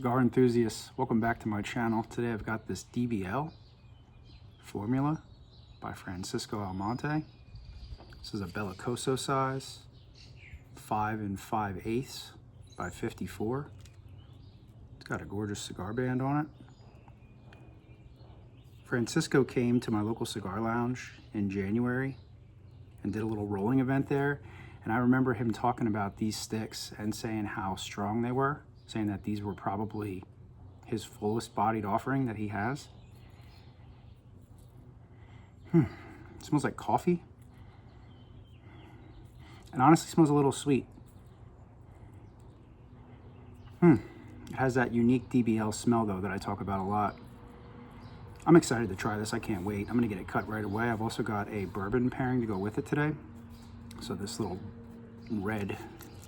Cigar enthusiasts, welcome back to my channel. Today I've got this DBL formula by Francisco Almonte. This is a Bellicoso size, 5 5/8 by 54. It's got a gorgeous cigar band on it. Francisco came to my local cigar lounge in January and did a little rolling event there. And I remember him talking about these sticks and saying how strong they were, saying that these were probably his fullest bodied offering that he has. It smells like coffee. And honestly smells a little sweet. It has that unique DBL smell though that I talk about a lot. I'm excited to try this. I can't wait. I'm gonna get it cut right away. I've also got a bourbon pairing to go with it today. So this little red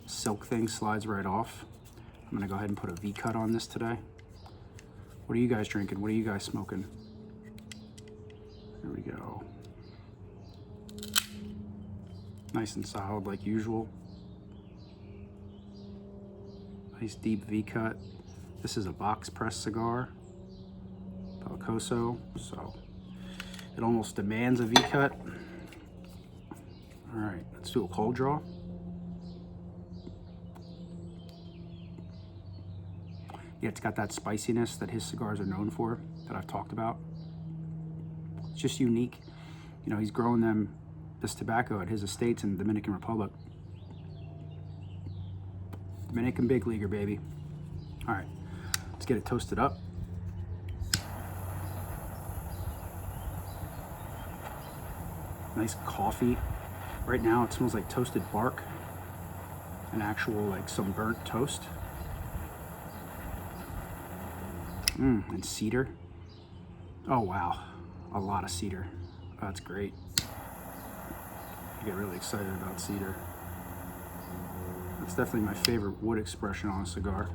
silk thing slides right off. I'm gonna go ahead and put a V-cut on this today. What are you guys drinking? What are you guys smoking? There we go. Nice and solid like usual. Nice deep V-cut. This is a box press cigar, Bellicoso, so it almost demands a V-cut. All right, let's do a cold draw. Yeah, it's got that spiciness that his cigars are known for, that I've talked about. It's just unique. You know, he's growing this tobacco at his estates in the Dominican Republic. Dominican big leaguer, baby. All right, let's get it toasted up. Nice coffee. Right now it smells like toasted bark and actual like some burnt toast. And cedar. Oh wow, a lot of cedar. That's great. I get really excited about cedar. That's definitely my favorite wood expression on a cigar.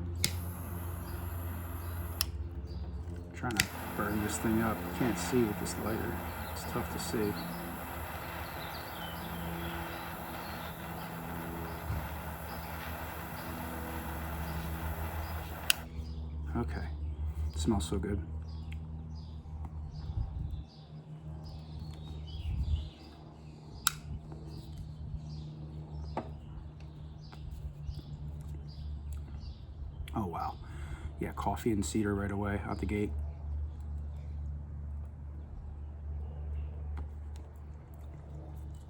I'm trying to burn this thing up. Can't see with this lighter. It's tough to see. Okay, it smells so good. Oh wow, yeah, coffee and cedar right away out the gate.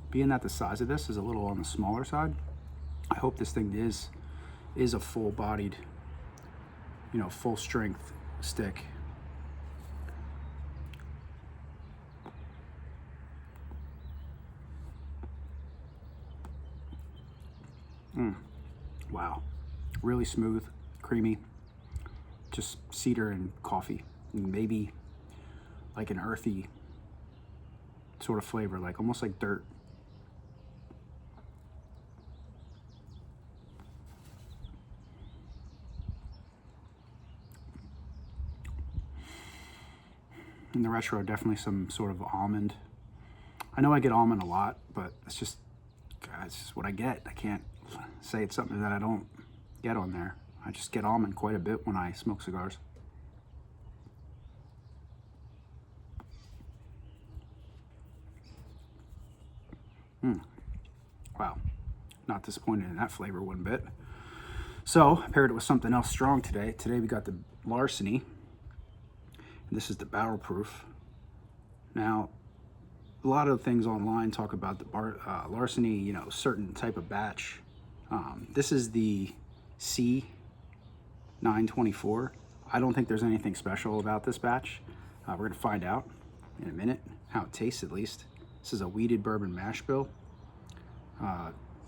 Being that the size of this is a little on the smaller side, I hope this thing is a full-bodied, you know, full strength stick. Wow, really smooth, creamy, just cedar and coffee, and maybe like an earthy sort of flavor, like almost like dirt. In the retro, definitely some sort of almond. I know I get almond a lot, but it's just what I get. I can't say it's something that I don't get on there. I just get almond quite a bit when I smoke cigars. Wow, not disappointed in that flavor one bit. So I paired it with something else strong today. Today we got the LARCENY. This is the barrel proof. Now, a lot of things online talk about the LARCENY, you know, certain type of batch. This is the C924. I don't think there's anything special about this batch. We're gonna find out in a minute, how it tastes at least. This is a wheated bourbon mash bill.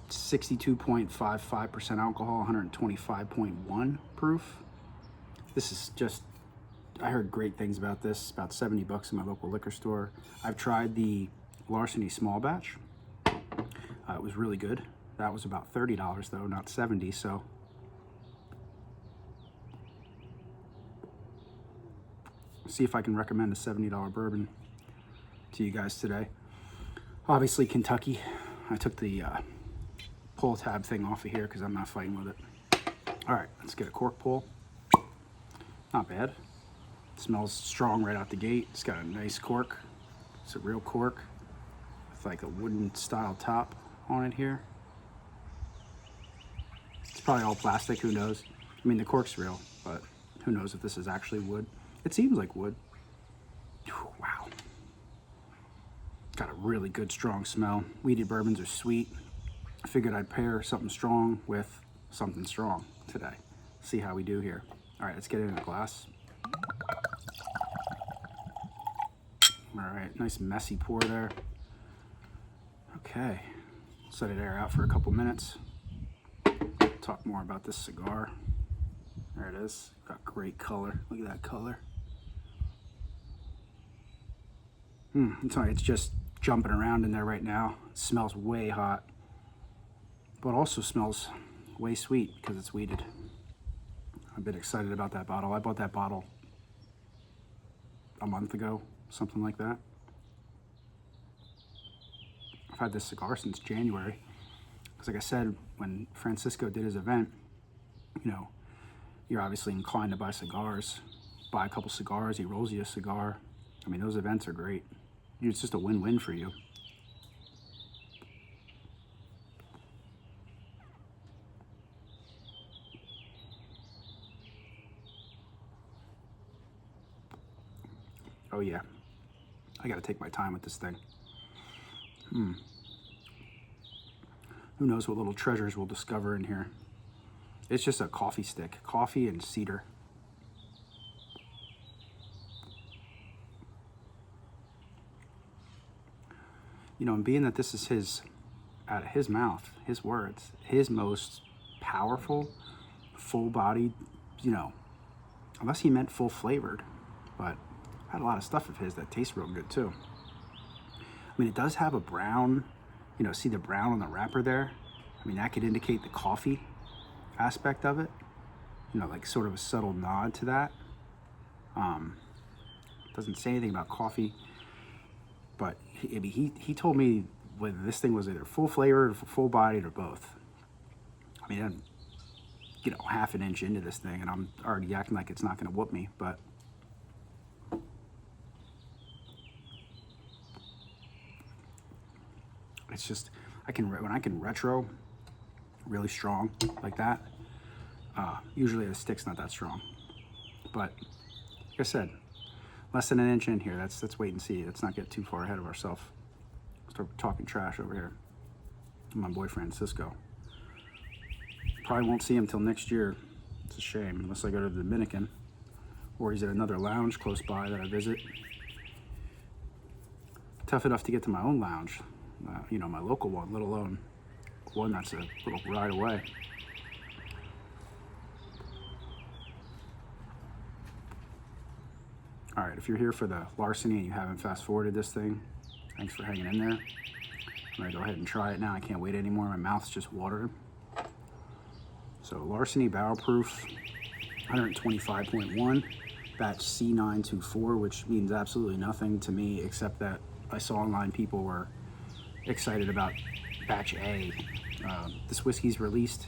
62.55% alcohol, 125.1 proof. This is just, I heard great things about this. About 70 bucks in my local liquor store. I've tried the LARCENY small batch. It was really good. That was about $30 though, not 70. So see if I can recommend a $70 bourbon to you guys today. Obviously Kentucky. I took the pull tab thing off of here because I'm not fighting with it. All right, let's get a cork pull. Not bad. Smells strong right out the gate. It's got a nice cork. It's a real cork with like a wooden style top on it here. It's probably all plastic, who knows? I mean, the cork's real, but who knows if this is actually wood. It seems like wood. Wow. Got a really good strong smell. Wheated bourbons are sweet. I figured I'd pair something strong with something strong today. See how we do here. All right, let's get it in a glass. All right, nice messy pour there. Okay, let it air out for a couple minutes. Talk more about this cigar. There it is. Got great color. Look at that color. I'm sorry, it's just jumping around in there right now. It smells way hot, but also smells way sweet because it's wheated. I'm a bit excited about that bottle. I bought that bottle a month ago, something like that. I've had this cigar since January. Because like I said, when Francisco did his event, you know, you're obviously inclined to buy cigars. Buy a couple cigars, he rolls you a cigar. I mean, those events are great. It's just a win-win for you. Oh yeah, I gotta take my time with this thing. Who knows what little treasures we'll discover in here. It's just a coffee stick, coffee and cedar. You know, and being that this is his, out of his mouth, his words, his most powerful, full-bodied, you know, unless he meant full-flavored, but I had a lot of stuff of his that tastes real good too. I mean, it does have a brown, you know, see the brown on the wrapper there? I mean, that could indicate the coffee aspect of it. You know, like sort of a subtle nod to that. Doesn't say anything about coffee, but he told me whether this thing was either full flavored, full bodied, or both. I mean, I'm, you know, half an inch into this thing and I'm already acting like it's not gonna whoop me, but it's just, when I can retro really strong like that, usually the stick's not that strong. But like I said, less than an inch in here. Let's wait and see. Let's not get too far ahead of ourselves. Start talking trash over here. My boyfriend Cisco. Probably won't see him till next year. It's a shame, unless I go to the Dominican, or he's at another lounge close by that I visit. Tough enough to get to my own lounge, you know, my local one, let alone one that's a little ride away. All right, if you're here for the Larceny and you haven't fast forwarded this thing, thanks for hanging in there. I'm gonna go ahead and try it now. I can't wait anymore. My mouth's just watering. So Larceny barrel proof, 125.1, batch C924, which means absolutely nothing to me except that I saw online people were excited about batch A. This whiskey's released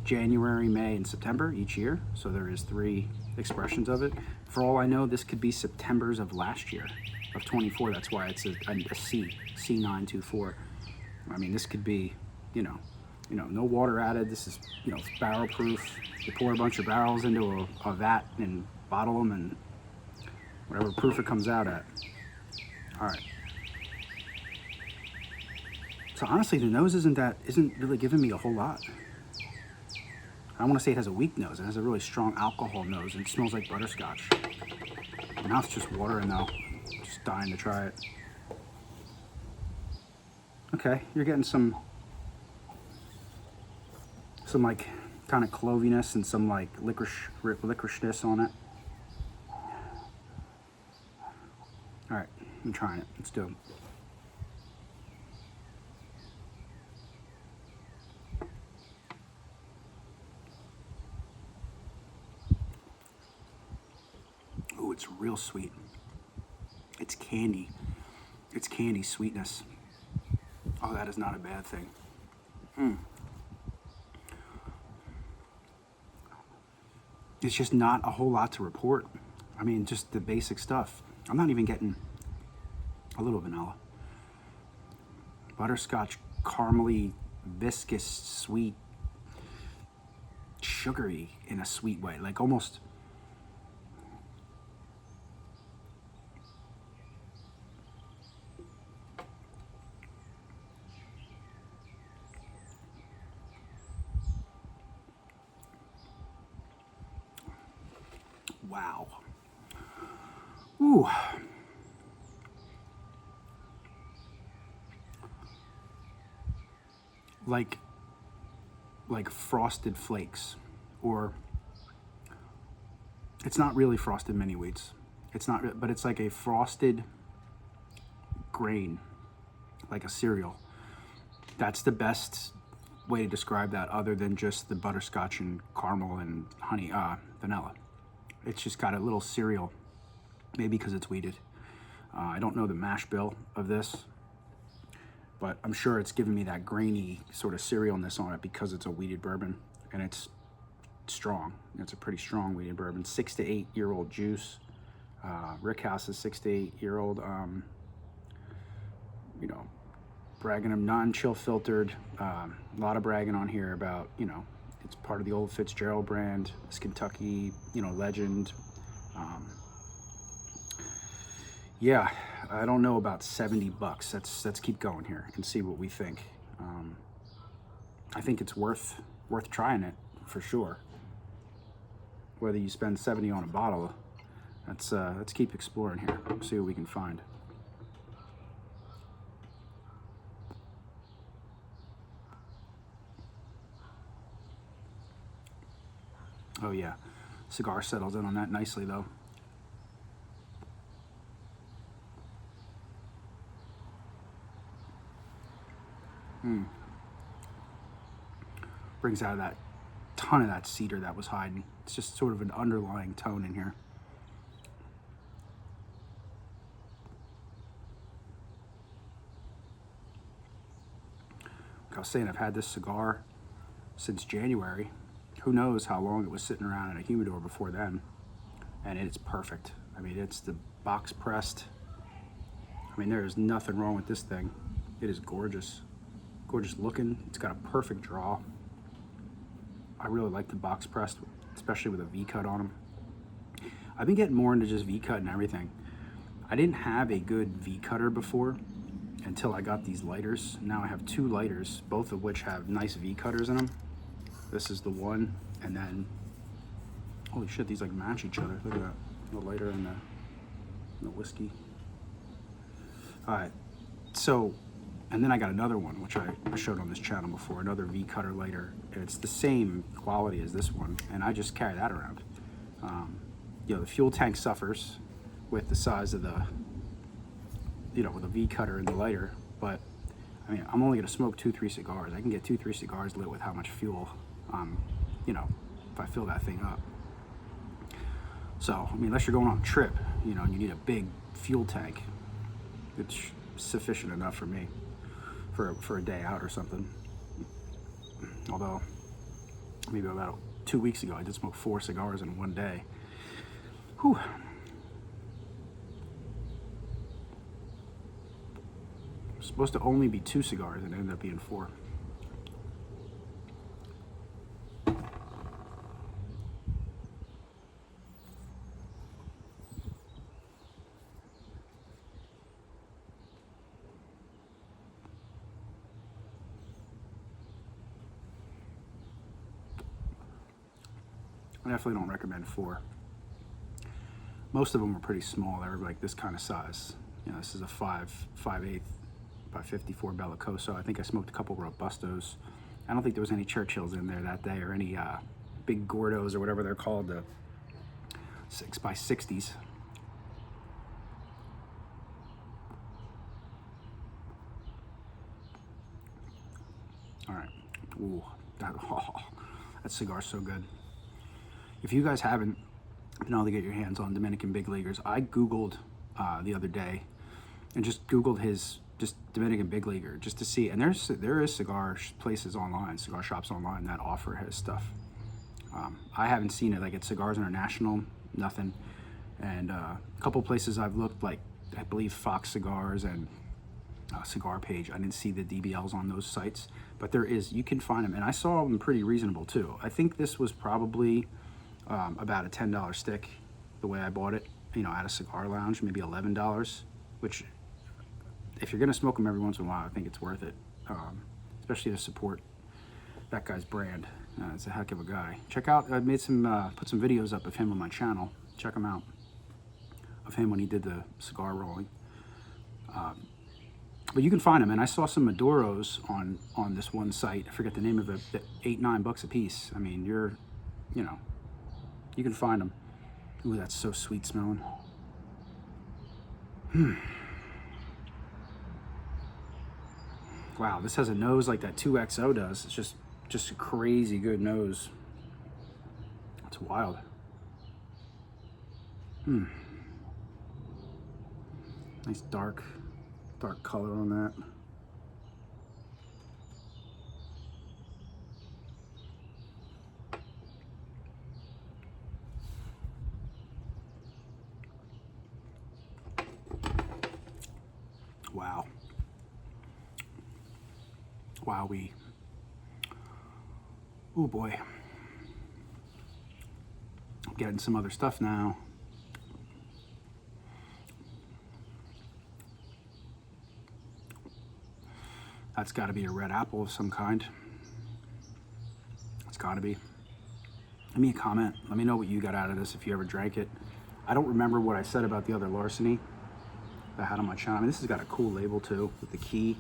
January, May, and September each year, so there is 3 expressions of it. For all I know, this could be September's of last year, of 24. That's why it's a C924. I mean, this could be, you know, no water added. This is, you know, barrel proof. You pour a bunch of barrels into a vat and bottle them, and whatever proof it comes out at. All right. So honestly, the nose isn't really giving me a whole lot. I don't want to say it has a weak nose. It has a really strong alcohol nose and it smells like butterscotch. My mouth's just watering though. Just dying to try it. Okay, you're getting some like kind of cloviness and some like licorishness on it. All right, I'm trying it. Let's do it. Ooh, it's real sweet. It's candy. It's candy sweetness. Oh, that is not a bad thing. it's just not a whole lot to report. I mean, just the basic stuff. I'm not even getting a little vanilla. Butterscotch, caramely, viscous, sweet, sugary in a sweet way, like almost. Wow. Ooh. Like frosted flakes, or it's not really frosted mini wheats. It's not, but it's like a frosted grain, like a cereal. That's the best way to describe that, other than just the butterscotch and caramel and honey, vanilla. It's just got a little cereal, maybe because it's wheated. I don't know the mash bill of this, but I'm sure it's giving me that grainy sort of cerealness on it because it's a wheated bourbon, and it's strong. It's a pretty strong wheated bourbon. 6 to 8 year old juice. Rickhouse is 6 to 8 year old. You know, bragging of non-chill filtered. A lot of bragging on here about, you know, it's part of the old Fitzgerald brand. It's Kentucky, you know, legend. Yeah, I don't know about $70. Let's keep going here and see what we think. I think it's worth trying it for sure. Whether you spend 70 on a bottle, let's keep exploring here. See what we can find. Oh yeah, Cigar settles in on that nicely though. Brings out that ton of that cedar that was hiding. It's just sort of an underlying tone in here. Like I was saying, I've had this cigar since January. Who knows how long it was sitting around in a humidor before then. And it's perfect. I mean, it's the box pressed. I mean, there is nothing wrong with this thing. It is gorgeous. Gorgeous looking. It's got a perfect draw. I really like the box pressed, especially with a V-cut on them. I've been getting more into just V-cut and everything. I didn't have a good V-cutter before until I got these lighters. Now I have 2 lighters, both of which have nice V-cutters in them. This is the one, and then, holy shit, these like match each other. Look at that, the lighter and the whiskey. All right, so, and then I got another one, which I showed on this channel before, another V-cutter lighter. It's the same quality as this one, and I just carry that around. You know, the fuel tank suffers with the size of the, you know, with a V-cutter and the lighter, but I mean, I'm only gonna smoke 2-3 cigars. I can get 2-3 cigars lit with how much fuel, you know, if I fill that thing up. So, I mean, unless you're going on a trip, you know, and you need a big fuel tank, it's sufficient enough for me for a day out or something. Although, maybe about 2 weeks ago, I did smoke 4 cigars in one day. Whew. Supposed to only be 2 cigars and it ended up being 4. I definitely don't recommend 4. Most of them are pretty small. They're like this kind of size. You know, this is a 5/8 by 54 Bellicoso. I think I smoked a couple Robustos. I don't think there was any Churchills in there that day, or any big Gordos or whatever they're called, the 6x60s. All right. Ooh, that cigar's so good. If you guys haven't been able to get your hands on Dominican Big Leaguers, I Googled the other day and just Googled his just Dominican Big Leaguer just to see. And there is cigar places online, cigar shops online that offer his stuff. I haven't seen it like at Cigars International, nothing. And a couple places I've looked, like I believe Fox Cigars and Cigar Page, I didn't see the DBLs on those sites, but there is, you can find them, and I saw them pretty reasonable too. I think this was probably about a $10 stick the way I bought it, you know, at a cigar lounge, maybe $11, which if you're gonna smoke them every once in a while, I think it's worth it, especially to support that guy's brand. It's a heck of a guy. Check out, I made some, put some videos up of him on my channel. Check him out, of him when he did the cigar rolling. But you can find them, and I saw some Maduros on this one site. I forget the name of it. $8-9 a piece. I mean, you know, you can find them. Ooh, that's so sweet smelling. Wow, this has a nose like that 2XO does. It's just a crazy good nose. It's wild. Nice dark color on that. Wow. Wowee. Oh boy. I'm getting some other stuff now. That's got to be a red apple of some kind. It's got to be. Leave me a comment. Let me know what you got out of this if you ever drank it. I don't remember what I said about the other Larceny that I had on my channel. I mean, this has got a cool label too with the key.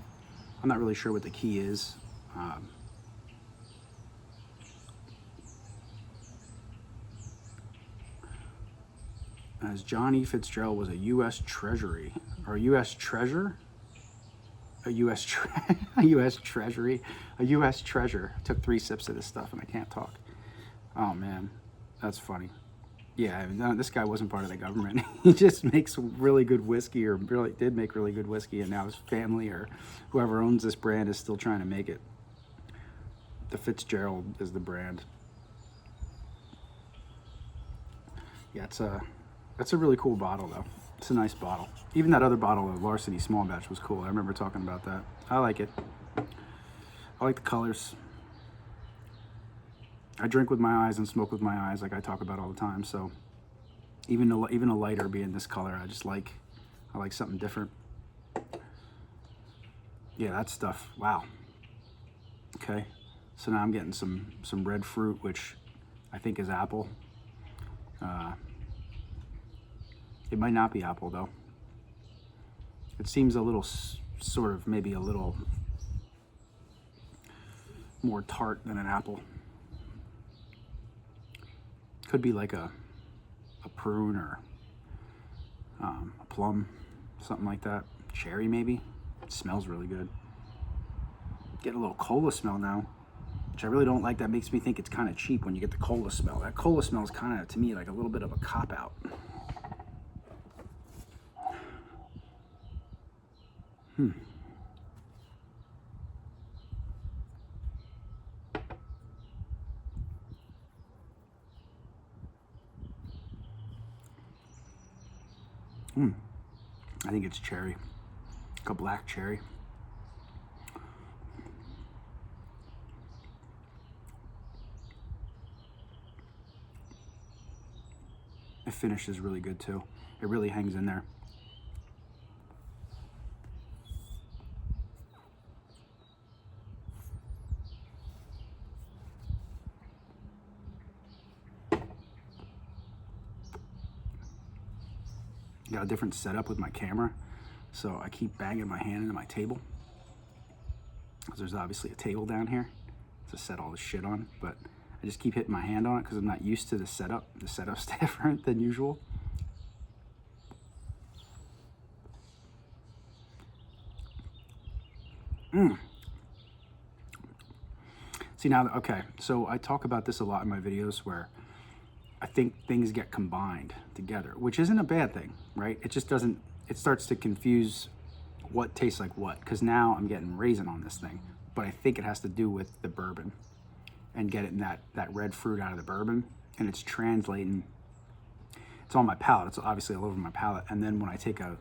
I'm not really sure what the key is. As Johnny Fitzgerald was a U.S. Treasury, or a U.S. Treasure? A U.S. Treasury, a U.S. treasure. Took 3 sips of this stuff and I can't talk. Oh man, that's funny. Yeah, no, this guy wasn't part of the government. He just makes really good whiskey, or really did make really good whiskey, and now his family or whoever owns this brand is still trying to make it. The Fitzgerald is the brand. Yeah, that's a really cool bottle though. It's a nice bottle. Even that other bottle of Larceny small batch was cool. I remember talking about that. I like it. I like the colors. I drink with my eyes and smoke with my eyes, like I talk about all the time. So even a lighter being this color, I like something different. Yeah, that stuff. Wow. Okay. So now I'm getting some red fruit, which I think is apple. It might not be apple though. It seems a little sort of maybe a little more tart than an apple. Could be like a prune or a plum, something like that. Cherry maybe. It smells really good. Get a little cola smell now, which I really don't like. That makes me think it's kind of cheap when you get the cola smell. That cola smell is kind of, to me, like a little bit of a cop-out. I think it's cherry, like a black cherry. The finish is really good too. It really hangs in there. Got a different setup with my camera, so I keep banging my hand into my table, because there's obviously a table down here to set all this shit on, but I just keep hitting my hand on it because I'm not used to the setup. The setup's different than usual. See now, okay, so I talk about this a lot in my videos where I think things get combined together, which isn't a bad thing, right? It just doesn't, it starts to confuse what tastes like what, because now I'm getting raisin on this thing, but I think it has to do with the bourbon. and getting that red fruit out of the bourbon, and it's translating. It's on my palate. It's obviously all over my palate. And then when I take a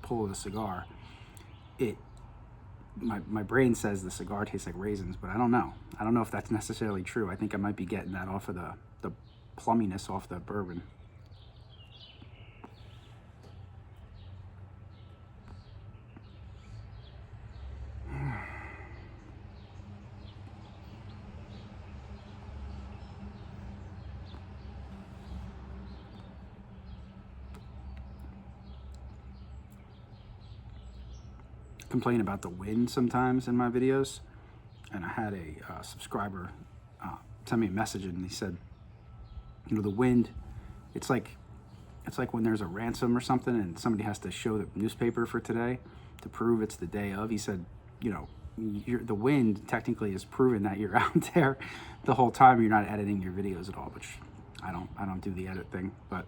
pull of the cigar, my brain says the cigar tastes like raisins, but I don't know. I don't know if that's necessarily true. I think I might be getting that off of the plumminess off the bourbon. Complain about the wind sometimes in my videos, and I had a subscriber send me a message, and he said, you know, the wind, it's like when there's a ransom or something and somebody has to show the newspaper for today to prove it's the day of. He said, you know, the wind technically is proven that you're out there the whole time. You're not editing your videos at all, which I don't do the edit thing, but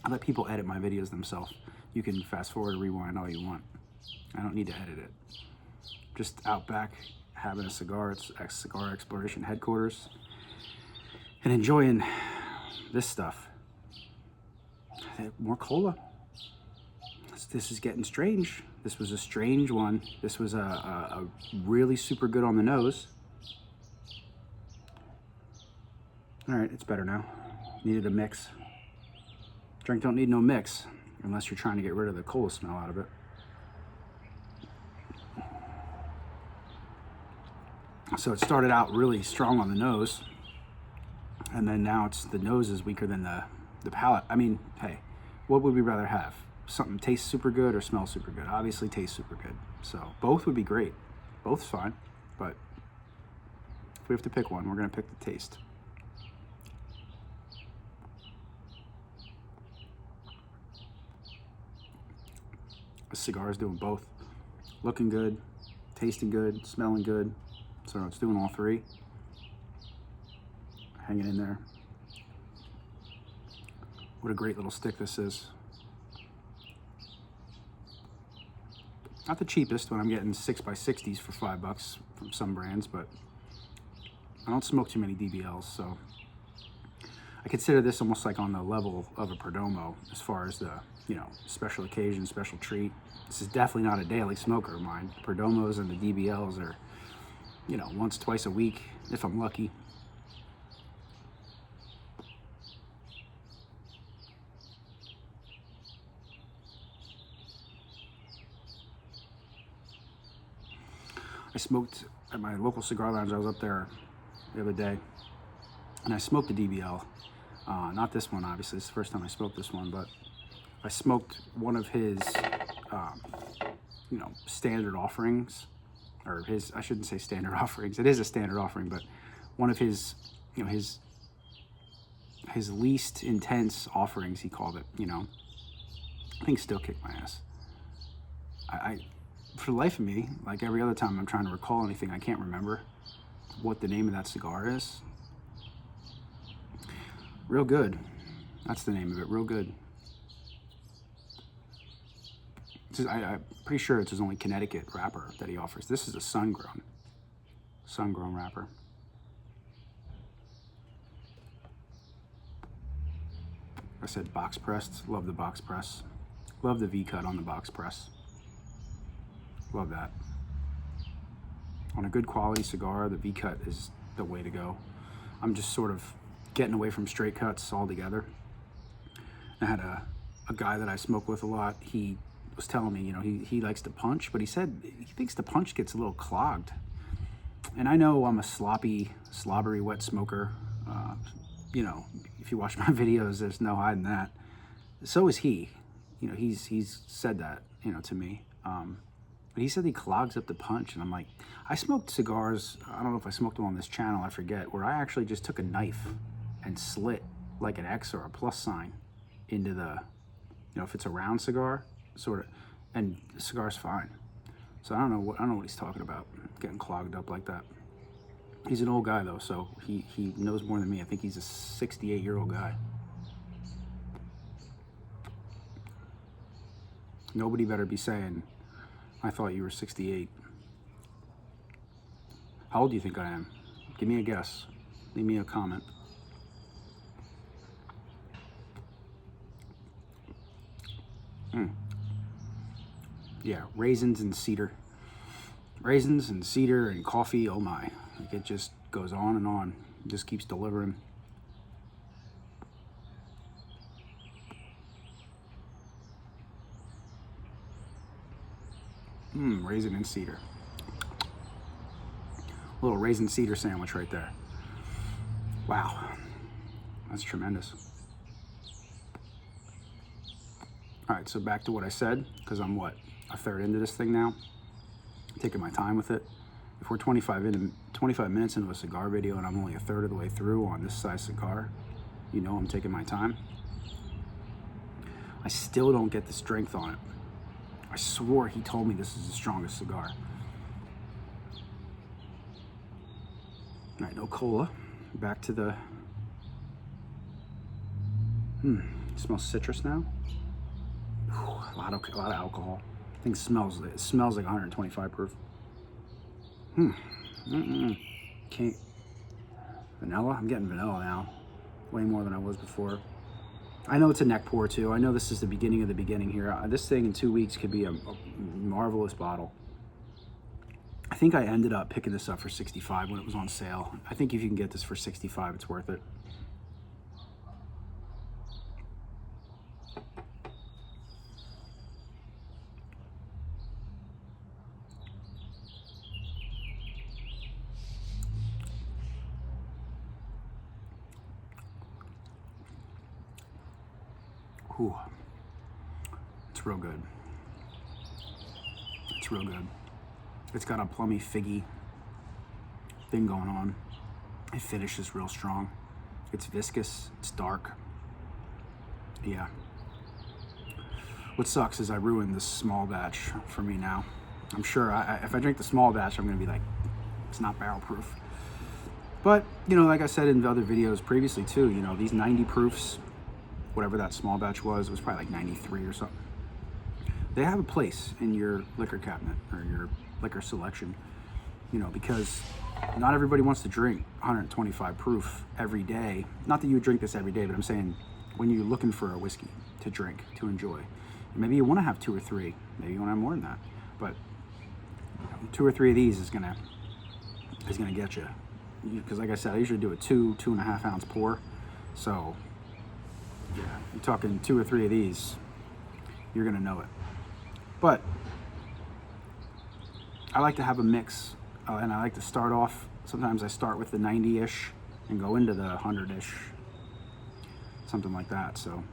I let people edit my videos themselves. You can fast forward or rewind all you want. I don't need to edit it. Just out back, having a cigar. It's Cigar Exploration Headquarters, and enjoying this stuff. More cola. This is getting strange. This was a strange one. This was a really super good on the nose. All right, it's better now. Needed a mix. Drink don't need no mix unless you're trying to get rid of the cola smell out of it. So it started out really strong on the nose, and then now the nose is weaker than the palate. I mean, hey, what would we rather have? Something tastes super good or smells super good? Obviously tastes super good. So both would be great. Both's fine, but if we have to pick one, we're gonna pick the taste. The cigar is doing both. Looking good, tasting good, smelling good. So it's doing all three. Hanging in there. What a great little stick this is. Not the cheapest when I'm getting 6x60s for $5 from some brands, but I don't smoke too many DBLs, so I consider this almost like on the level of a Perdomo as far as the, you know, special occasion, special treat. This is definitely not a daily smoker of mine. Perdomos and the DBLs are, you know, once, twice a week, if I'm lucky. I smoked at my local cigar lounge. I was up there the other day, and I smoked the DBL. Not this one, obviously. It's the first time I smoked this one, but I smoked one of his, you know, standard offerings, or his, I shouldn't say standard offerings. It is a standard offering, but one of his, you know, his least intense offerings, he called it, you know. I think still kicked my ass. I for the life of me, like every other time I'm trying to recall anything, I can't remember what the name of that cigar is. Real good. That's the name of it. Real good. I'm pretty sure it's his only Connecticut wrapper that he offers. This is a sun-grown wrapper. I said box pressed. Love the box press. Love the V-cut on the box press. Love that. On a good quality cigar, the V-cut is the way to go. I'm just sort of getting away from straight cuts altogether. I had a guy that I smoke with a lot. He was telling me, you know, he likes to punch, but he said he thinks the punch gets a little clogged. And I know I'm a slobbery wet smoker. You know, if you watch my videos, there's no hiding that. So is he. You know, he's said that, you know, to me. But he said he clogs up the punch, and I'm like, I smoked cigars, I don't know if I smoked them on this channel, I forget, where I actually just took a knife and slit like an X or a plus sign into the, you know, if it's a round cigar, sort of, and the cigar's fine. So I don't know what he's talking about, getting clogged up like that. He's an old guy though, so he knows more than me. I think he's a 68-year-old guy. Nobody better be saying, I thought you were 68. How old do you think I am? Give me a guess. Leave me a comment. Yeah, raisins and cedar. Raisins and cedar and coffee, oh my. Like it just goes on and on. It just keeps delivering. Raisin and cedar. A little raisin cedar sandwich right there. Wow, that's tremendous. All right, so back to what I said, because I'm what, a third into this thing now? Taking my time with it. If we're 25 minutes into a cigar video and I'm only a third of the way through on this size cigar, you know I'm taking my time. I still don't get the strength on it. I swore he told me this is the strongest cigar. All right, no cola. Back to the, smells citrus now. A lot of alcohol. I think it smells like 125 proof. Can't. Vanilla? I'm getting vanilla now. Way more than I was before. I know it's a neck pour too. I know this is the beginning of the beginning here. This thing in 2 weeks could be a marvelous bottle. I think I ended up picking this up for 65 when it was on sale. I think if you can get this for 65, it's worth it. Ooh, it's real good. It's real good. It's got a plummy, figgy thing going on. It finishes real strong. It's viscous, it's dark. Yeah. What sucks is I ruined this small batch for me now. I'm sure if I drink the small batch, I'm gonna be like, it's not barrel proof. But, you know, like I said in the other videos previously too, you know, these 90 proofs, whatever that small batch was, it was probably like 93 or something. They have a place in your liquor cabinet or your liquor selection, you know, because not everybody wants to drink 125 proof every day. Not that you would drink this every day, but I'm saying when you're looking for a whiskey to drink, to enjoy, maybe you want to have 2 or 3, maybe you want to have more than that, but you know, 2 or 3 of these is gonna get you, because like I said, I usually do a 2.5 ounce pour, so yeah, you're talking 2 or 3 of these, you're gonna know it. But I like to have a mix, and I like to start off, sometimes I start with the 90-ish and go into the 100-ish, something like that, so.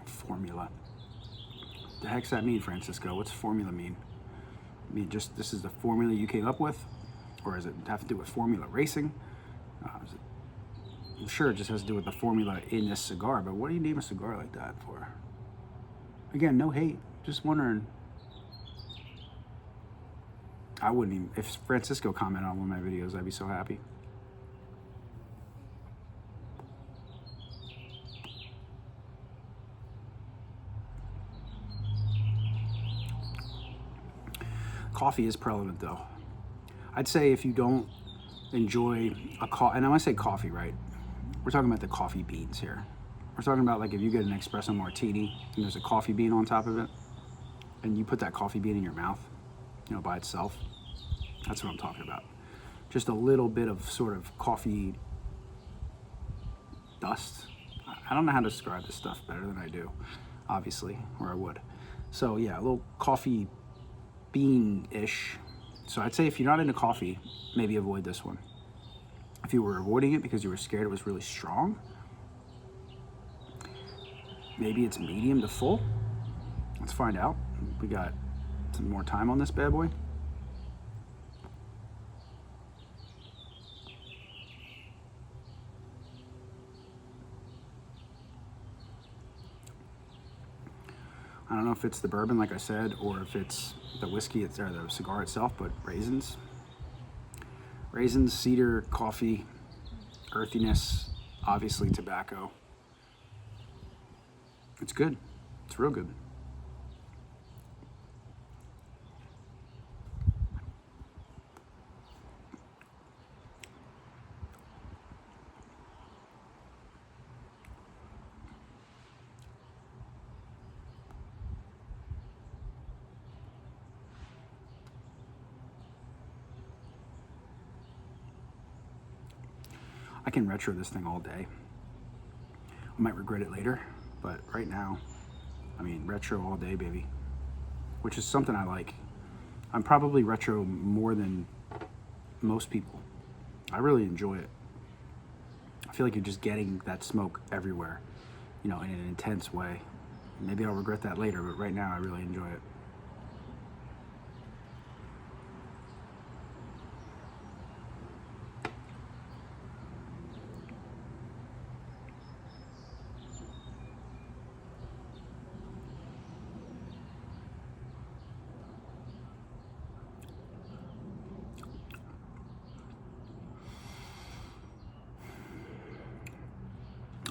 Formula. The heck's that mean, Francisco? What's formula mean? I mean, just this is the formula you came up with, or does it have to do with formula racing? I'm sure it just has to do with the formula in this cigar, but what do you name a cigar like that for? Again, no hate, just wondering. I wouldn't even, if Francisco commented on one of my videos, I'd be so happy. Coffee is prevalent though. I'd say if you don't enjoy a coffee, and when I say coffee, right, we're talking about the coffee beans here. We're talking about like if you get an espresso martini and there's a coffee bean on top of it, and you put that coffee bean in your mouth, you know, by itself, that's what I'm talking about. Just a little bit of sort of coffee dust. I don't know how to describe this stuff better than I do, obviously, or I would. So yeah, a little coffee bean-ish. So I'd say if you're not into coffee, maybe avoid this one. If you were avoiding it because you were scared it was really strong, maybe it's medium to full. Let's find out. We got some more time on this bad boy. don't know if it's the bourbon, like I said, or if it's the whiskey, or the cigar itself, but raisins. Raisins, cedar, coffee, earthiness, obviously tobacco. It's good. It's real good. I can retro this thing all day. I might regret it later, but right now, I mean, retro all day, baby. Which is something I like. I'm probably retro more than most people. I really enjoy it. I feel like you're just getting that smoke everywhere, you know, in an intense way. Maybe I'll regret that later, but right now I really enjoy it.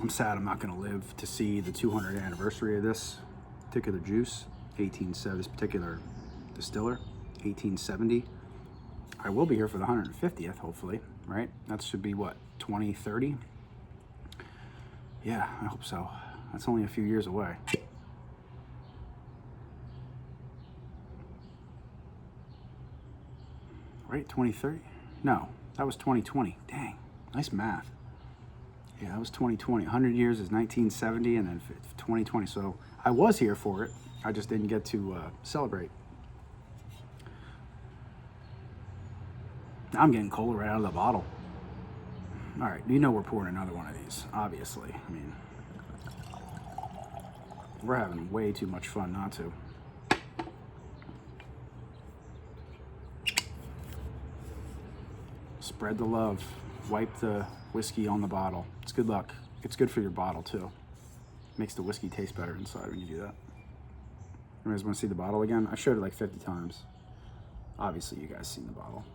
I'm sad I'm not going to live to see the 200th anniversary of this particular juice, this particular distiller, 1870. I will be here for the 150th, hopefully, right? That should be what, 2030? Yeah, I hope so. That's only a few years away. Right, 2030? No, that was 2020. Dang, nice math. Yeah, that was 2020. 100 years is 1970, and then 2020. So I was here for it. I just didn't get to celebrate. Now I'm getting cola right out of the bottle. All right, you know we're pouring another one of these, obviously. I mean, we're having way too much fun not to. Spread the love. Wipe the whiskey on the bottle. It's good luck. It's good for your bottle too. Makes the whiskey taste better inside when you do that. You guys want to see the bottle again? I showed it like 50 times. Obviously you guys seen the bottle.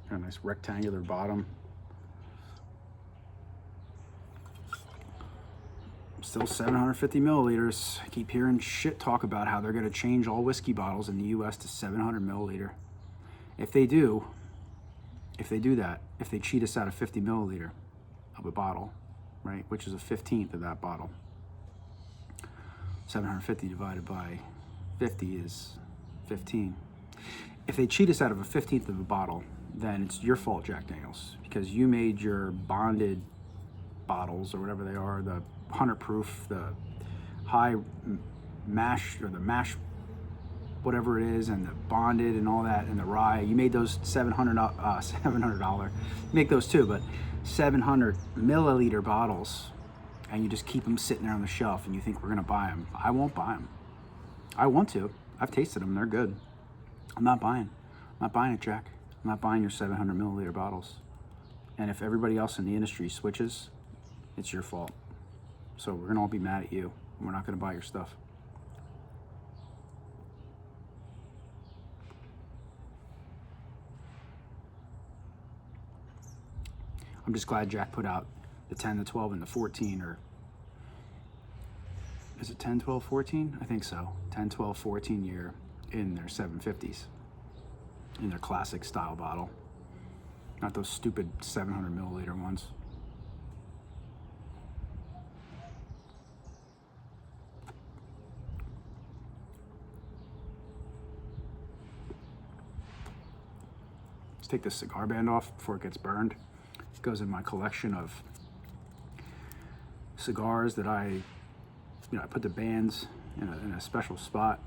Got a nice rectangular bottom. Still 750 milliliters. I keep hearing shit talk about how they're going to change all whiskey bottles in the US to 700 milliliter. If they do that, if they cheat us out of 50 milliliter of a bottle, right, which is a 15th of that bottle, 750 divided by 50 is 15. If they cheat us out of a 15th of a bottle, then it's your fault, Jack Daniels, because you made your bonded bottles, or whatever they are, the 100 proof, the high mash, or the mash, whatever it is, and the bonded and all that, and the rye, you made those $700, you make those too, but 700 milliliter bottles, and you just keep them sitting there on the shelf, and you think we're gonna buy them. I won't buy them. I want to. I've tasted them, they're good. I'm not buying it, Jack. I'm not buying your 700 milliliter bottles. And if everybody else in the industry switches, it's your fault. So we're gonna all be mad at you. We're not gonna buy your stuff. I'm just glad Jack put out the 10, the 12, and the 14, or is it 10, 12, 14? I think so. 10, 12, 14 year in their 750s, in their classic style bottle. Not those stupid 700 milliliter ones. Let's take this cigar band off before it gets burned. It goes in my collection of cigars that I put the bands in a special spot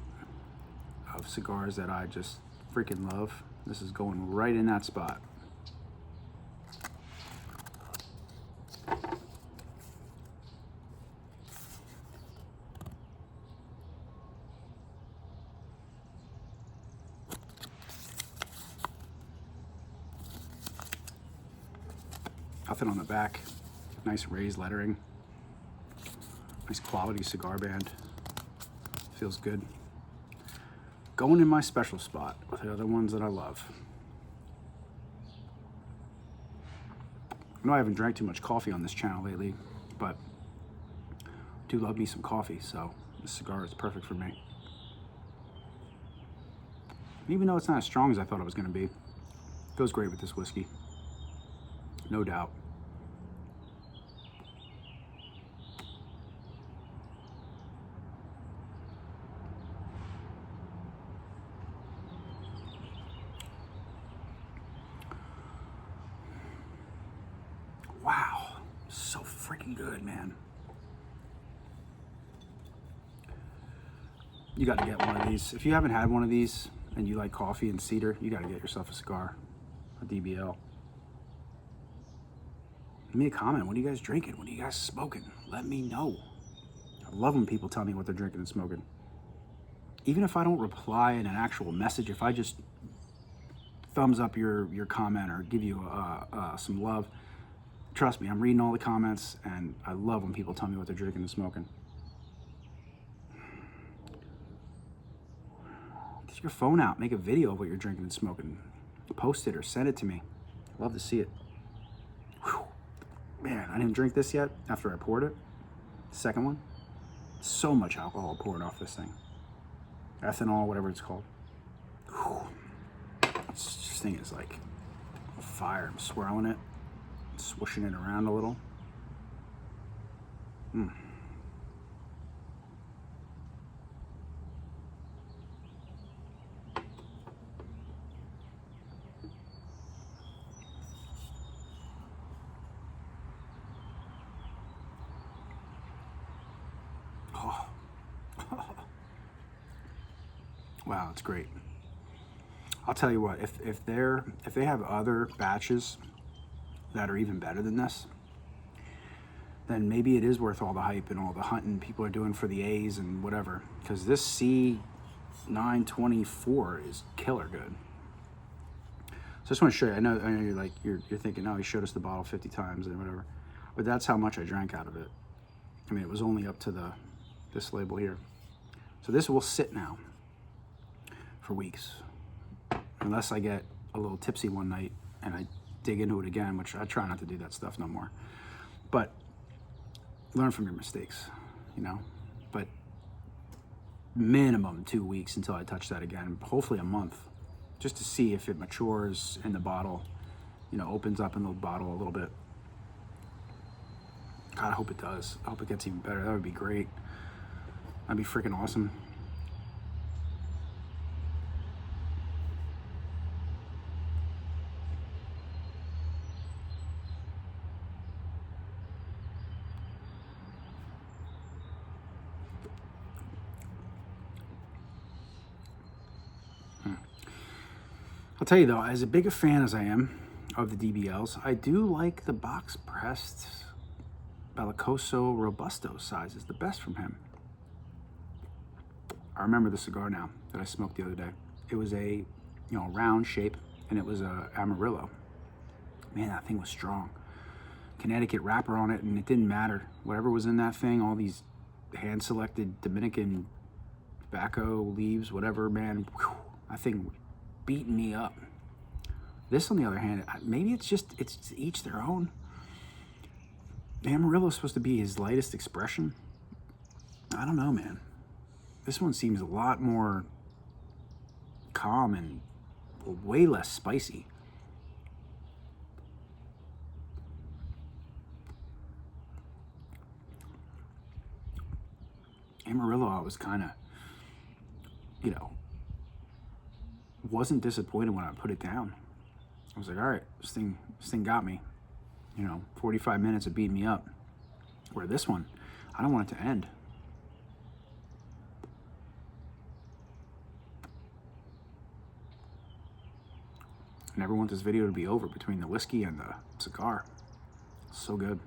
of cigars that I just freaking love. This is going right in that spot. Nothing on the back. Nice raised lettering. Nice quality cigar band. Feels good. Going in my special spot with the other ones that I love. I know I haven't drank too much coffee on this channel lately, but I do love me some coffee, so this cigar is perfect for me. Even though it's not as strong as I thought it was going to be, it goes great with this whiskey. No doubt. Wow, so freaking good, man. You got to get one of these. If you haven't had one of these and you like coffee and cedar, you got to get yourself a cigar, a DBL. Leave me a comment. What are you guys drinking? What are you guys smoking? Let me know. I love when people tell me what they're drinking and smoking. Even if I don't reply in an actual message, if I just thumbs up your comment or give you some love, trust me, I'm reading all the comments, and I love when people tell me what they're drinking and smoking. Get your phone out, make a video of what you're drinking and smoking. Post it or send it to me. I'd love to see it. Whew. Man, I didn't drink this yet after I poured it. The second one. So much alcohol poured off this thing. Ethanol, whatever it's called. Whew. This thing is like fire. I'm swirling it. Swooshing it around a little. Oh. Wow, it's great. I'll tell you what, if they have other batches that are even better than this, then maybe it is worth all the hype and all the hunting people are doing for the A's and whatever. Because this C924 is killer good. So I just want to show you. I know you're like you're thinking, oh, he showed us the bottle 50 times and whatever, but that's how much I drank out of it. I mean, it was only up to this label here. So this will sit now for weeks, unless I get a little tipsy one night and I dig into it again, which I try not to do that stuff no more. But learn from your mistakes, you know. But minimum 2 weeks until I touch that again. Hopefully a month, just to see if it matures in the bottle, you know, opens up in the bottle a little bit. God, I hope it does. I hope it gets even better. That would be great. That'd be freaking awesome. I'll tell you though, as big a fan as I am of the DBLs, I do like the box pressed Bellicoso Robusto size. Is the best from him. I remember the cigar now that I smoked the other day. It was a, round shape, and it was a Amarillo. Man, that thing was strong. Connecticut wrapper on it, and it didn't matter. Whatever was in that thing, all these hand-selected Dominican tobacco leaves, whatever, man, whew, that thing beating me up. This, on the other hand, maybe it's each their own. The Amarillo is supposed to be his lightest expression. I don't know, man. This one seems a lot more calm and way less spicy. Amarillo, I was kind of, wasn't disappointed when I put it down. I was like, all right, this thing got me. 45 minutes of beating me up. Where this one, I don't want it to end. I never want this video to be over between the whiskey and the cigar. So good.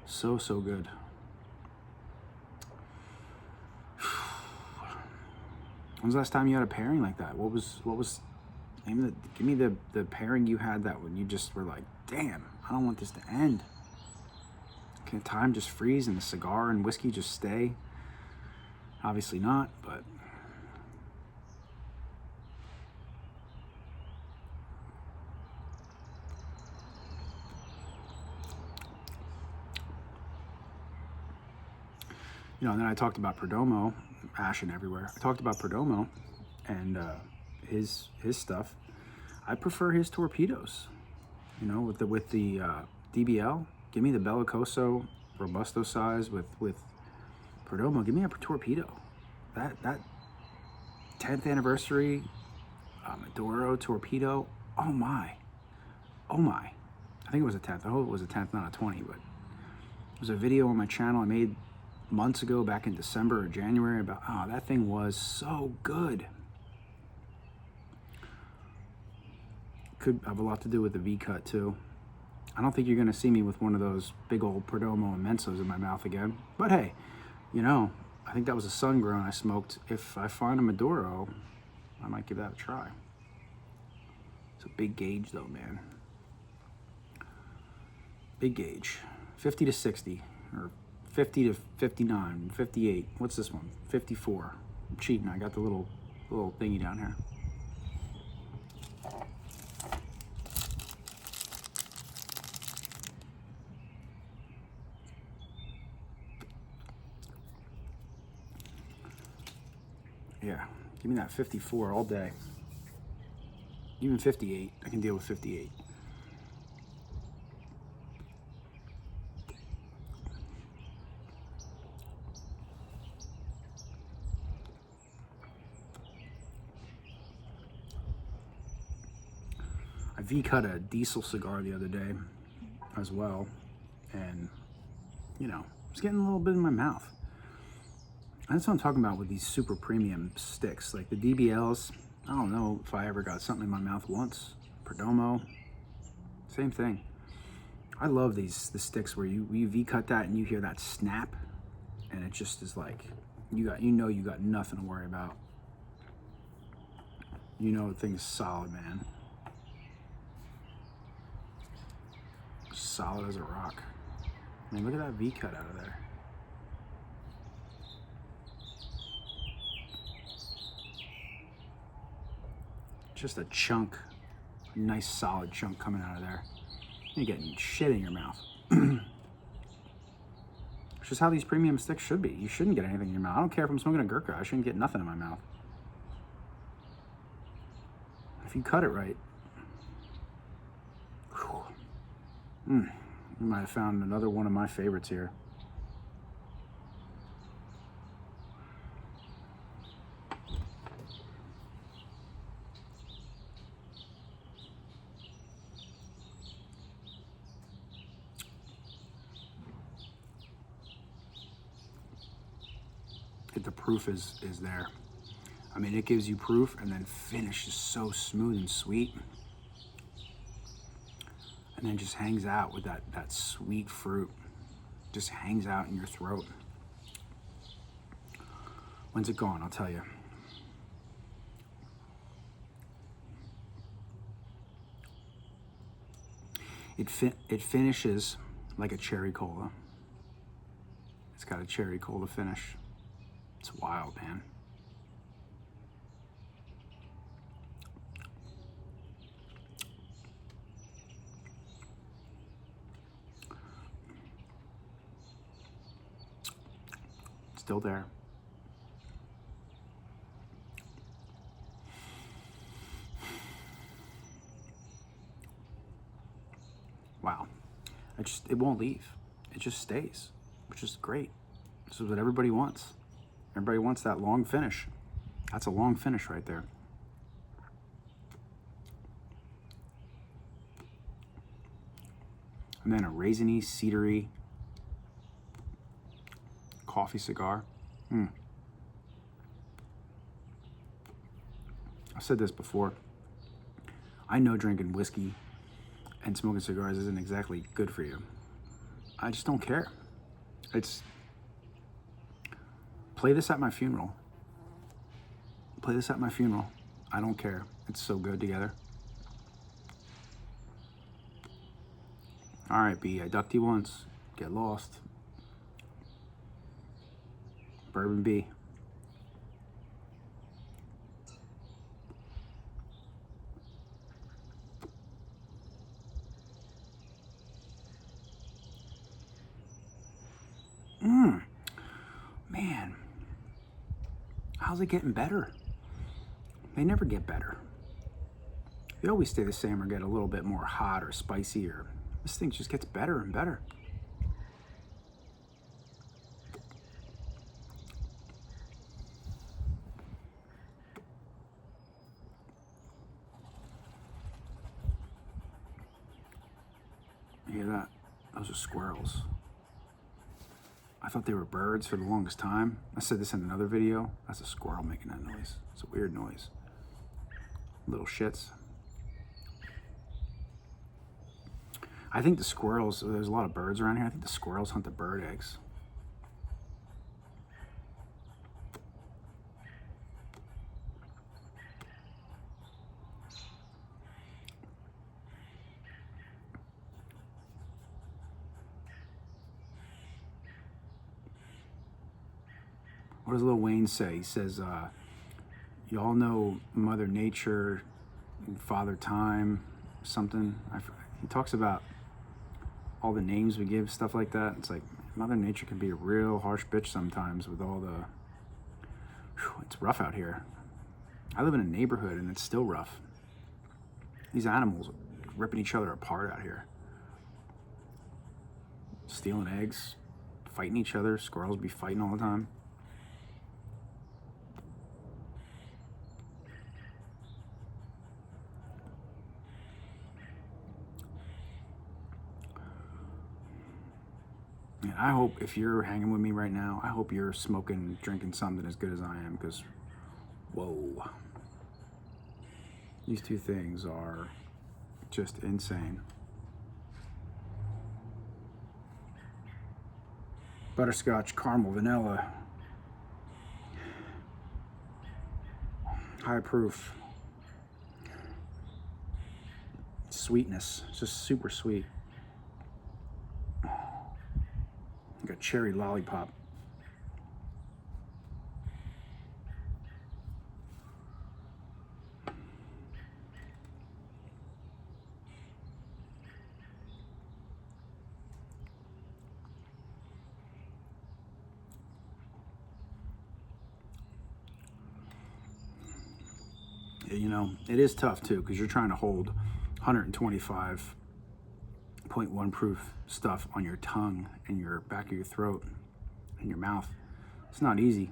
So good. When's the last time you had a pairing like that? What was give me the pairing you had that when you just were like, damn, I don't want this to end. Can time just freeze and the cigar and whiskey just stay? Obviously not, but you know, and then I talked about Perdomo, ashen everywhere. I talked about Perdomo and his stuff. I prefer his torpedoes. You know, with the DBL, give me the Bellicoso Robusto size with Perdomo. Give me a torpedo. That 10th anniversary Maduro torpedo. Oh my. I think it was a 10th. I hope it was a 10th, not a 20. But it was a video on my channel I made months ago, back in December or January, about that thing was so good. Could have a lot to do with the V-cut too. I don't think you're gonna see me with one of those big old Perdomo Immensos in my mouth again. But hey, you know, I think that was a sun-grown I smoked. If I find a Maduro, I might give that a try. It's a big gauge though, man. Big gauge. 50 to 60, or 50 to 59, 58. What's this one? 54. I'm cheating. I got the little thingy down here. Yeah, give me that 54 all day. Even 58. I can deal with 58. I V-cut a diesel cigar the other day as well, and you know, it's getting a little bit in my mouth. That's what I'm talking about with these super premium sticks, like the DBLs. I don't know if I ever got something in my mouth once. Perdomo, same thing. I love the sticks where you V-cut that and you hear that snap, and it just is like you got nothing to worry about. You know the thing's solid, man. Solid as a rock. I mean, look at that V-cut out of there. Just a chunk, a nice solid chunk coming out of there. You're getting shit in your mouth. It's just how these premium sticks should be. You shouldn't get anything in your mouth. I don't care if I'm smoking a Gurkha. I shouldn't get nothing in my mouth. If you cut it right. You might have found another one of my favorites here. The proof is there. I mean, it gives you proof, and then finish is so smooth and sweet. And then just hangs out with that sweet fruit. Just hangs out in your throat. When's it gone? I'll tell you. It finishes like a cherry cola. It's got a cherry cola finish. It's wild, man. Still there. Wow. It won't leave. It just stays, which is great. This is what everybody wants. Everybody wants that long finish. That's a long finish right there. And then a raisiny, cedary coffee cigar. I've said this before. I know drinking whiskey and smoking cigars isn't exactly good for you. I just don't care. Play this at my funeral. Play this at my funeral. I don't care. It's so good together. All right, B, I ducked you once. Get lost. Bourbon B. Man, how's it getting better? They never get better. They always stay the same or get a little bit more hot or spicy, or this thing just gets better and better. You hear that? Those are squirrels. I thought they were birds for the longest time. I said this in another video. That's a squirrel making that noise. It's a weird noise. Little shits. I think the squirrels, there's a lot of birds around here. I think the squirrels hunt the bird eggs. What does Lil Wayne say? He says, y'all know Mother Nature, Father Time, something. He talks about all the names we give, stuff like that. It's like, Mother Nature can be a real harsh bitch sometimes with all the... it's rough out here. I live in a neighborhood and it's still rough. These animals are ripping each other apart out here. Stealing eggs, fighting each other. Squirrels be fighting all the time. And I hope if you're hanging with me right now, I hope you're smoking, drinking something as good as I am, because, whoa. These two things are just insane. Butterscotch, caramel, vanilla. High proof. Sweetness, it's just super sweet. Like a cherry lollipop. You know, it is tough too, because you're trying to hold 125.1 proof stuff on your tongue and your back of your throat and your mouth. It's not easy.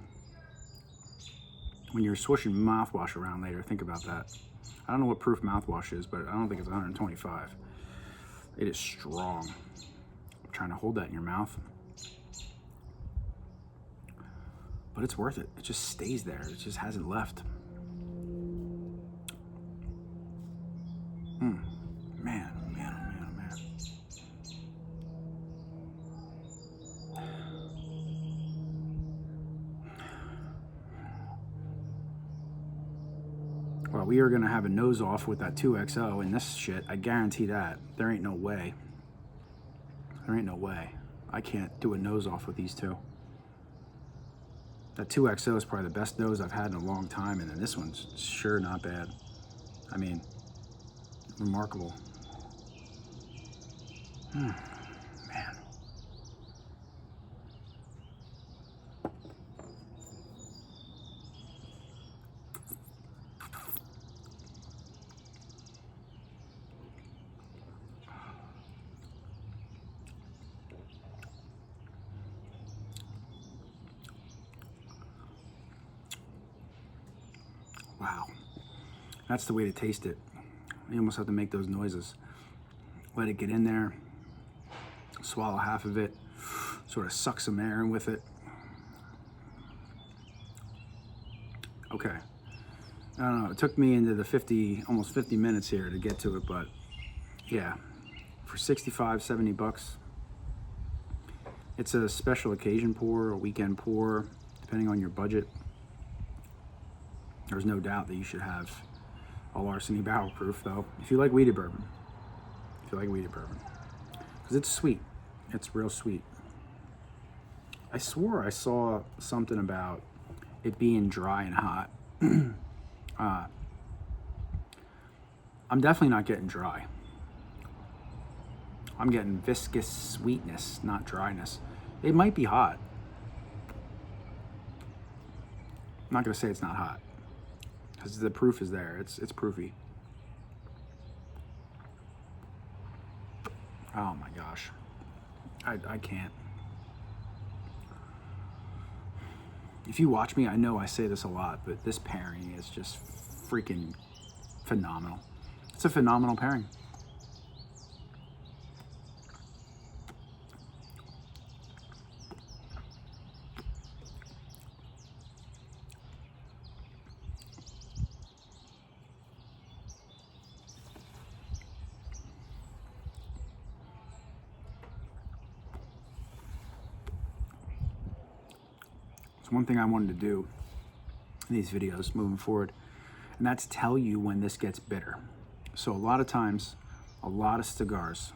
When you're swishing mouthwash around later, think about that. I don't know what proof mouthwash is, but I don't think it's 125. It is strong. I'm trying to hold that in your mouth. But it's worth it. It just stays there. It just hasn't left. Man, oh man, oh man, oh man. Well, we are gonna have a nose off with that 2XO and this shit. I guarantee that. There ain't no way. There ain't no way. I can't do a nose off with these two. That 2XO is probably the best nose I've had in a long time, and then this one's sure not bad. I mean, remarkable. Man. Wow. That's the way to taste it. You almost have to make those noises. Let it get in there, swallow half of it, sort of suck some air in with it. Okay. I don't know, it took me into the almost 50 minutes here to get to it, but yeah, for 65, 70 bucks. It's a special occasion pour, a weekend pour, depending on your budget. There's no doubt that you should have a LARCENY barrel proof, though, if you like weeded bourbon. If you like weeded bourbon. Because it's sweet. It's real sweet. I swore I saw something about it being dry and hot. I'm definitely not getting dry. I'm getting viscous sweetness, not dryness. It might be hot. not gonna say it's not hot, because the proof is there. It's proofy. Oh my gosh, I can't. If you watch me, I know I say this a lot, but this pairing is just freaking phenomenal. It's a phenomenal pairing. It's one thing I wanted to do in these videos moving forward, and that's tell you when this gets bitter. So a lot of times, a lot of cigars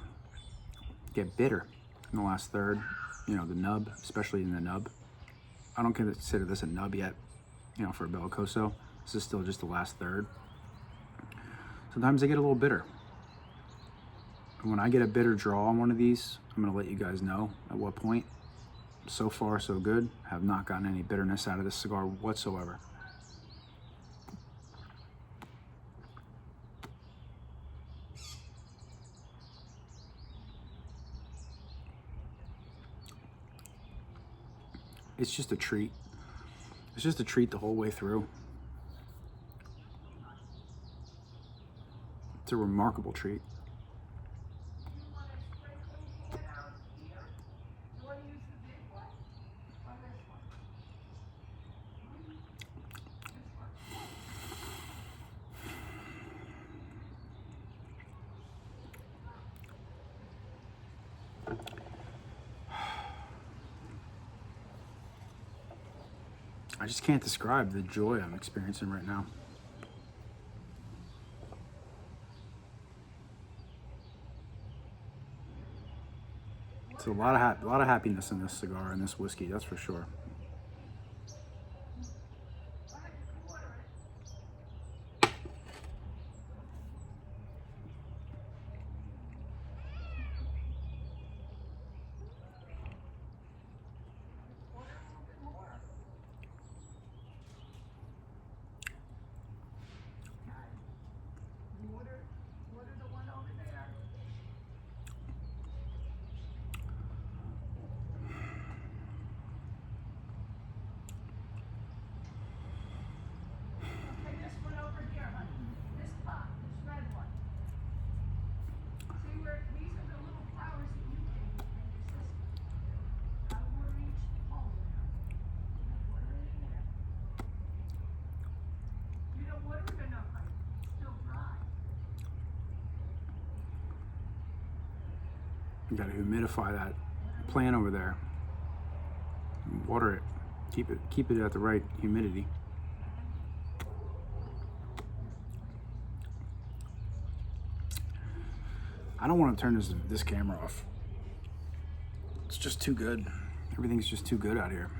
get bitter in the last third, you know, the nub, especially in the nub. I don't consider this a nub yet, you know, for a Bellicoso. This is still just the last third. Sometimes they get a little bitter. And when I get a bitter draw on one of these, I'm gonna let you guys know at what point. So far, so good. Have not gotten any bitterness out of this cigar whatsoever. It's just a treat. It's just a treat the whole way through. It's a remarkable treat. I just can't describe the joy I'm experiencing right now. It's a lot of happiness in this cigar and this whiskey, that's for sure. You gotta humidify that plant over there. Water it. Keep it at the right humidity. I don't want to turn this camera off. It's just too good. Everything's just too good out here.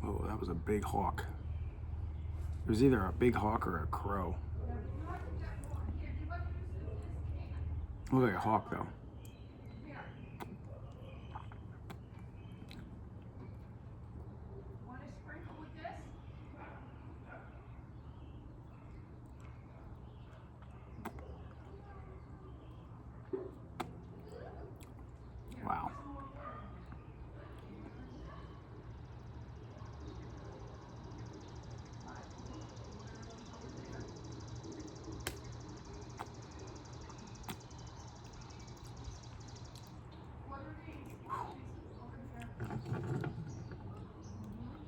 Oh, that was a big hawk. It was either a big hawk or a crow. Looked like a hawk though. Wow.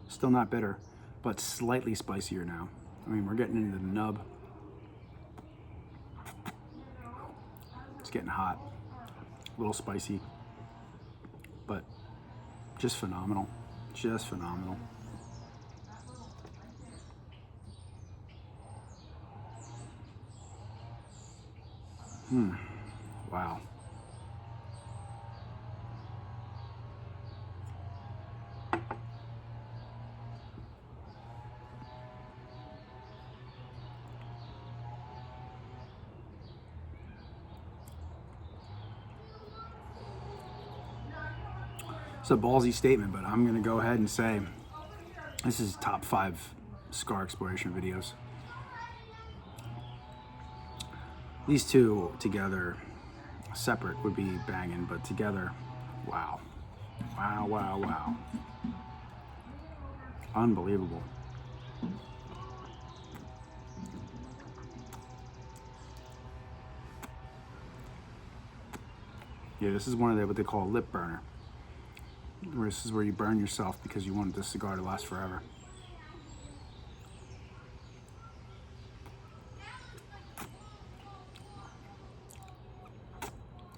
Still not bitter, but slightly spicier now. I mean, we're getting into the nub. It's getting hot, a little spicy, but just phenomenal. Just phenomenal. Wow. It's a ballsy statement, but I'm gonna go ahead and say this is top 5 cigar exploration videos. These two together, separate would be banging, but together, wow. Wow, wow, wow. Unbelievable. Yeah, this is one of what they call a lip burner. This is where you burn yourself because you want the cigar to last forever.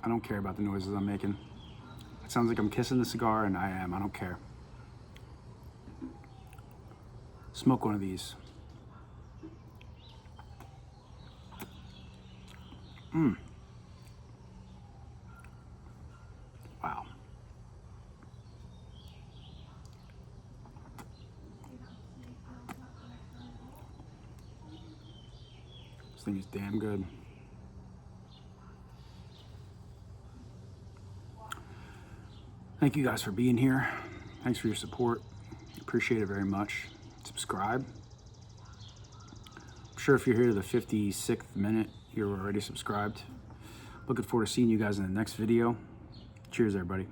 I don't care about the noises I'm making. It sounds like I'm kissing the cigar, and I am. I don't care. Smoke one of these. Wow. This thing is damn good. Thank you guys for being here. Thanks for your support. Appreciate it very much. Subscribe. I'm sure if you're here to the 56th minute, you're already subscribed. Looking forward to seeing you guys in the next video. Cheers, everybody.